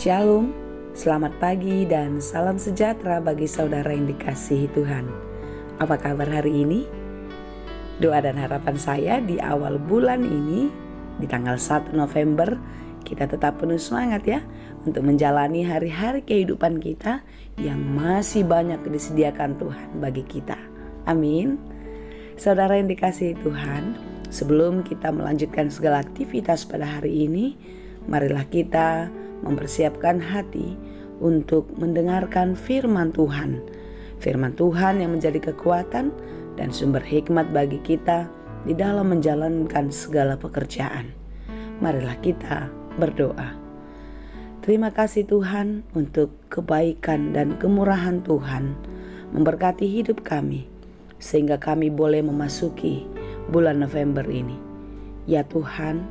Shalom, selamat pagi dan salam sejahtera bagi saudara yang dikasihi Tuhan. Apa kabar hari ini? Doa dan harapan saya di awal bulan ini, di tanggal 1 November, kita tetap penuh semangat ya untuk menjalani hari-hari kehidupan kita yang masih banyak disediakan Tuhan bagi kita. Amin. Saudara yang dikasihi Tuhan, sebelum kita melanjutkan segala aktivitas pada hari ini, marilah kita mempersiapkan hati untuk mendengarkan firman Tuhan. Firman Tuhan yang menjadi kekuatan dan sumber hikmat bagi kita di dalam menjalankan segala pekerjaan. Marilah kita berdoa. Terima kasih Tuhan untuk kebaikan dan kemurahan Tuhan memberkati hidup kami, sehingga kami boleh memasuki bulan November ini. Ya Tuhan,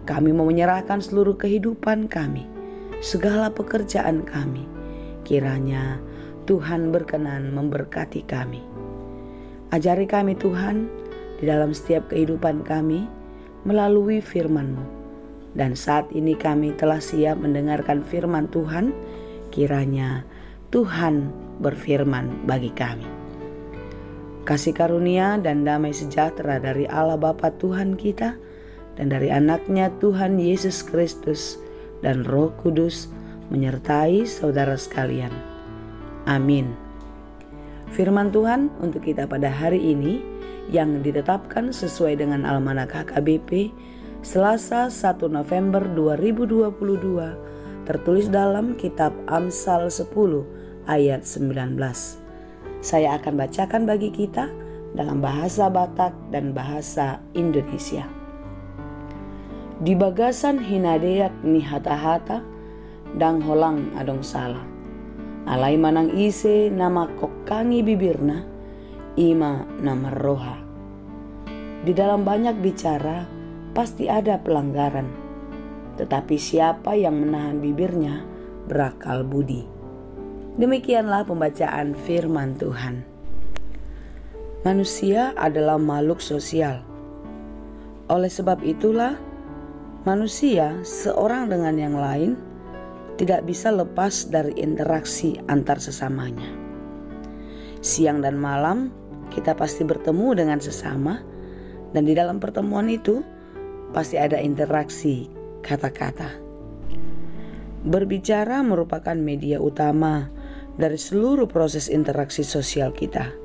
kami mau menyerahkan seluruh kehidupan kami, segala pekerjaan kami. Kiranya Tuhan berkenan memberkati kami. Ajari kami Tuhan di dalam setiap kehidupan kami melalui firman-Mu. Dan saat ini kami telah siap mendengarkan firman Tuhan. Kiranya Tuhan berfirman bagi kami. Kasih karunia dan damai sejahtera dari Allah Bapa Tuhan kita dan dari anaknya Tuhan Yesus Kristus dan Roh Kudus menyertai saudara sekalian. Amin. Firman Tuhan untuk kita pada hari ini yang ditetapkan sesuai dengan Almanak HKBP Selasa 1 November 2022 tertulis dalam kitab Amsal 10 ayat 19. Saya akan bacakan bagi kita dalam bahasa Batak dan bahasa Indonesia. Di bagasan hinadeak ni hata-hata dang holang adong salah. Alai manang ise nama kokangi bibirna ima nama roha. Di dalam banyak bicara pasti ada pelanggaran, tetapi siapa yang menahan bibirnya berakal budi. Demikianlah pembacaan firman Tuhan. Manusia adalah makhluk sosial. Oleh sebab itulah manusia seorang dengan yang lain tidak bisa lepas dari interaksi antar sesamanya. Siang dan malam kita pasti bertemu dengan sesama, dan di dalam pertemuan itu pasti ada interaksi kata-kata. Berbicara merupakan media utama dari seluruh proses interaksi sosial kita.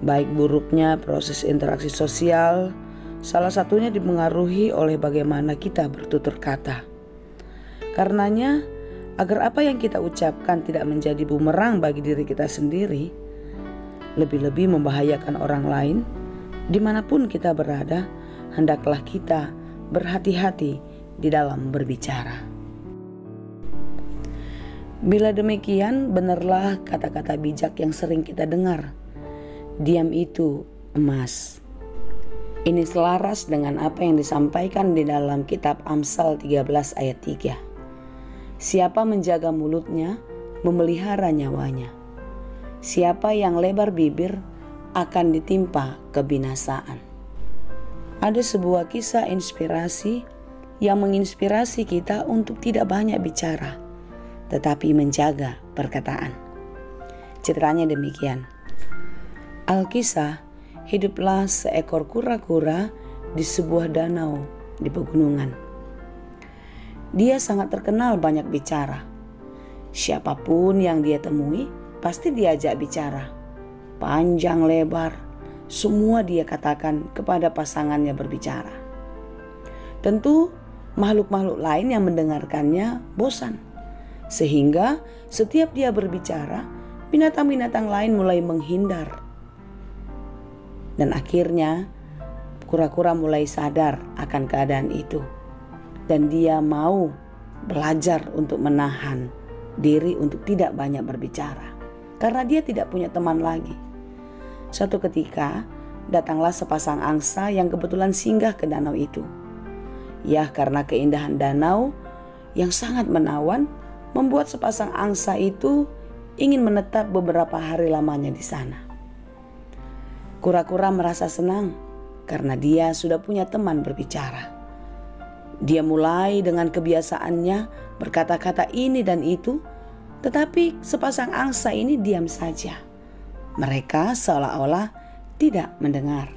Baik buruknya proses interaksi sosial, salah satunya dipengaruhi oleh bagaimana kita bertutur kata. Karenanya, agar apa yang kita ucapkan tidak menjadi bumerang bagi diri kita sendiri, lebih-lebih membahayakan orang lain, dimanapun kita berada, hendaklah kita berhati-hati di dalam berbicara. Bila demikian, benarlah kata-kata bijak yang sering kita dengar. Diam itu emas. Ini selaras dengan apa yang disampaikan di dalam kitab Amsal 13 ayat 3. Siapa menjaga mulutnya, memelihara nyawanya. Siapa yang lebar bibir akan ditimpa kebinasaan. Ada sebuah kisah inspirasi yang menginspirasi kita untuk tidak banyak bicara, tetapi menjaga perkataan. Ceritanya demikian. Alkisah, hiduplah seekor kura-kura di sebuah danau di pegunungan. Dia sangat terkenal banyak bicara. Siapapun yang dia temui pasti diajak bicara. Panjang lebar, semua dia katakan kepada pasangannya berbicara. Tentu makhluk-makhluk lain yang mendengarkannya bosan. Sehingga setiap dia berbicara, binatang-binatang lain mulai menghindar. Dan akhirnya kura-kura mulai sadar akan keadaan itu. Dan dia mau belajar untuk menahan diri untuk tidak banyak berbicara. Karena dia tidak punya teman lagi. Suatu ketika datanglah sepasang angsa yang kebetulan singgah ke danau itu. Ya, karena keindahan danau yang sangat menawan membuat sepasang angsa itu ingin menetap beberapa hari lamanya di sana. Kura-kura merasa senang karena dia sudah punya teman berbicara. Dia mulai dengan kebiasaannya berkata-kata ini dan itu, tetapi sepasang angsa ini diam saja. Mereka seolah-olah tidak mendengar.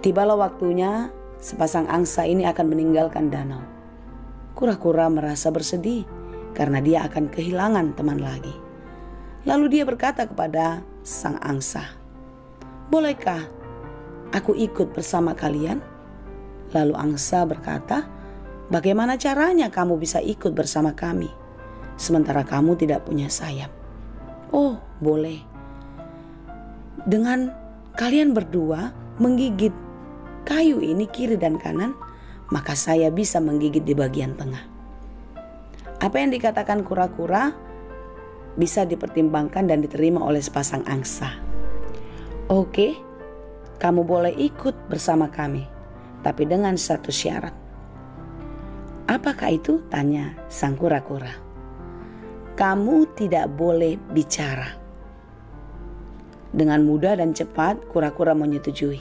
Tibalah waktunya sepasang angsa ini akan meninggalkan danau. Kura-kura merasa bersedih karena dia akan kehilangan teman lagi. Lalu dia berkata kepada sang angsa, "Bolehkah aku ikut bersama kalian?" Lalu angsa berkata, "Bagaimana caranya kamu bisa ikut bersama kami, sementara kamu tidak punya sayap?" "Oh, boleh. Dengan kalian berdua menggigit kayu ini kiri dan kanan, maka saya bisa menggigit di bagian tengah." Apa yang dikatakan kura-kura bisa dipertimbangkan dan diterima oleh sepasang angsa. "Oke, kamu boleh ikut bersama kami, tapi dengan satu syarat." "Apakah itu?" tanya sang kura-kura. "Kamu tidak boleh bicara." Dengan mudah dan cepat kura-kura menyetujui.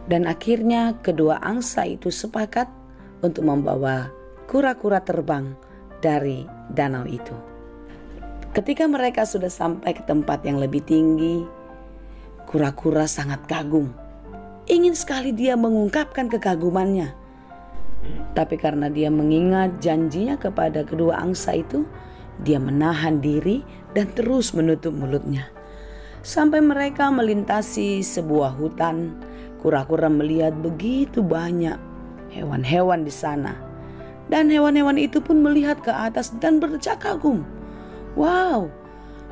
Dan akhirnya kedua angsa itu sepakat untuk membawa kura-kura terbang dari danau itu. Ketika mereka sudah sampai ke tempat yang lebih tinggi, kura-kura sangat kagum. Ingin sekali dia mengungkapkan kekagumannya. Tapi karena dia mengingat janjinya kepada kedua angsa itu, dia menahan diri dan terus menutup mulutnya. Sampai mereka melintasi sebuah hutan, kura-kura melihat begitu banyak hewan-hewan di sana. Dan hewan-hewan itu pun melihat ke atas dan berdecak kagum. "Wow,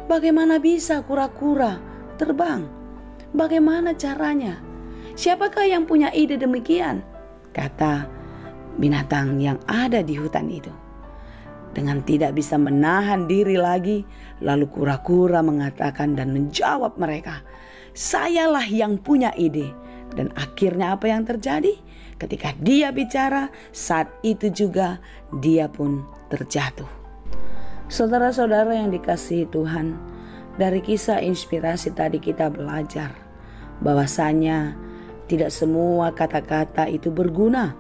bagaimana bisa kura-kura terbang? Bagaimana caranya? Siapakah yang punya ide demikian?" kata binatang yang ada di hutan itu. Dengan tidak bisa menahan diri lagi, lalu kura-kura mengatakan dan menjawab mereka, "Sayalah yang punya ide." Dan akhirnya apa yang terjadi? Ketika dia bicara, saat itu juga dia pun terjatuh. Saudara-saudara yang dikasihi Tuhan, dari kisah inspirasi tadi kita belajar bahwasanya tidak semua kata-kata itu berguna.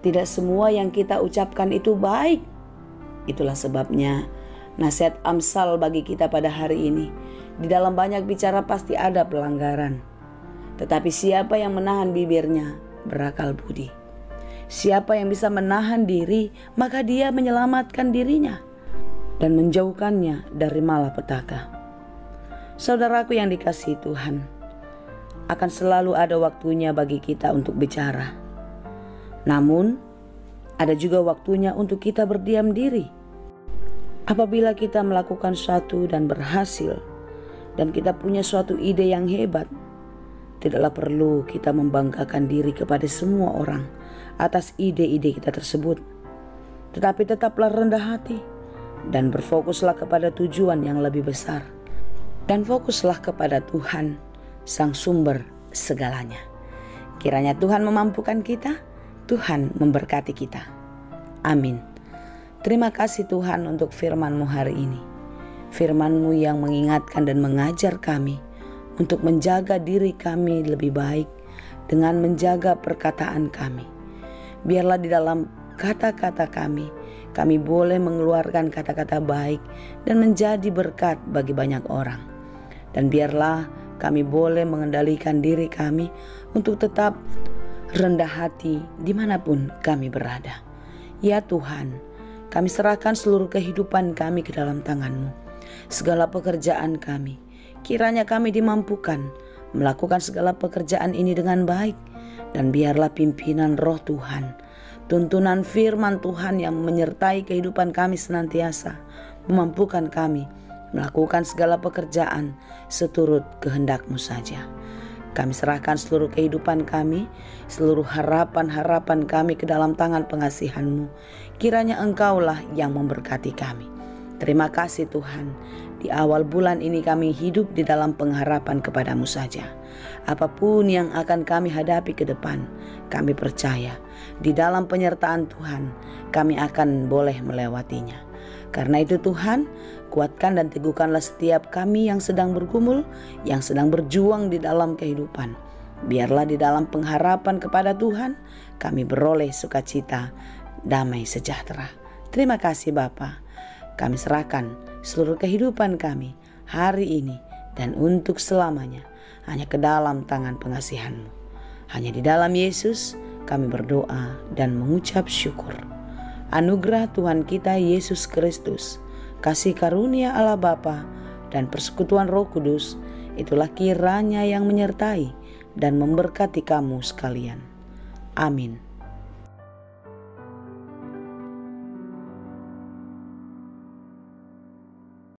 Tidak semua yang kita ucapkan itu baik. Itulah sebabnya nasihat Amsal bagi kita pada hari ini. Di dalam banyak bicara pasti ada pelanggaran. Tetapi siapa yang menahan bibirnya berakal budi. Siapa yang bisa menahan diri, maka dia menyelamatkan dirinya dan menjauhkannya dari malapetaka. Saudaraku yang dikasihi Tuhan, akan selalu ada waktunya bagi kita untuk bicara. Namun, ada juga waktunya untuk kita berdiam diri. Apabila kita melakukan suatu dan berhasil, dan kita punya suatu ide yang hebat, tidaklah perlu kita membanggakan diri kepada semua orang atas ide-ide kita tersebut. Tetapi tetaplah rendah hati dan berfokuslah kepada tujuan yang lebih besar. Dan fokuslah kepada Tuhan, Sang Sumber segalanya. Kiranya Tuhan memampukan kita, Tuhan memberkati kita. Amin. Terima kasih Tuhan untuk firman-Mu hari ini. Firman-Mu yang mengingatkan dan mengajar kami untuk menjaga diri kami lebih baik dengan menjaga perkataan kami. Biarlah di dalam kata-kata kami boleh mengeluarkan kata-kata baik dan menjadi berkat bagi banyak orang. Dan biarlah kami boleh mengendalikan diri kami untuk tetap rendah hati dimanapun kami berada. Ya Tuhan, kami serahkan seluruh kehidupan kami ke dalam tangan-Mu. Segala pekerjaan kami, kiranya kami dimampukan melakukan segala pekerjaan ini dengan baik. Dan biarlah pimpinan Roh Tuhan, tuntunan firman Tuhan yang menyertai kehidupan kami senantiasa memampukan kami melakukan segala pekerjaan seturut kehendak-Mu saja. Kami serahkan seluruh kehidupan kami, seluruh harapan-harapan kami ke dalam tangan pengasihan-Mu. Kiranya Engkaulah yang memberkati kami. Terima kasih Tuhan. Di awal bulan ini kami hidup di dalam pengharapan kepada-Mu saja. Apapun yang akan kami hadapi ke depan, kami percaya di dalam penyertaan Tuhan kami akan boleh melewatinya. Karena itu Tuhan, kuatkan dan teguhkanlah setiap kami yang sedang bergumul, yang sedang berjuang di dalam kehidupan. Biarlah di dalam pengharapan kepada Tuhan kami beroleh sukacita, damai sejahtera. Terima kasih Bapa. Kami serahkan seluruh kehidupan kami hari ini dan untuk selamanya hanya ke dalam tangan pengasihan-Mu. Hanya di dalam Yesus kami berdoa dan mengucap syukur. Anugerah Tuhan kita Yesus Kristus, kasih karunia Allah Bapa, dan persekutuan Roh Kudus, itulah kiranya yang menyertai dan memberkati kamu sekalian. Amin.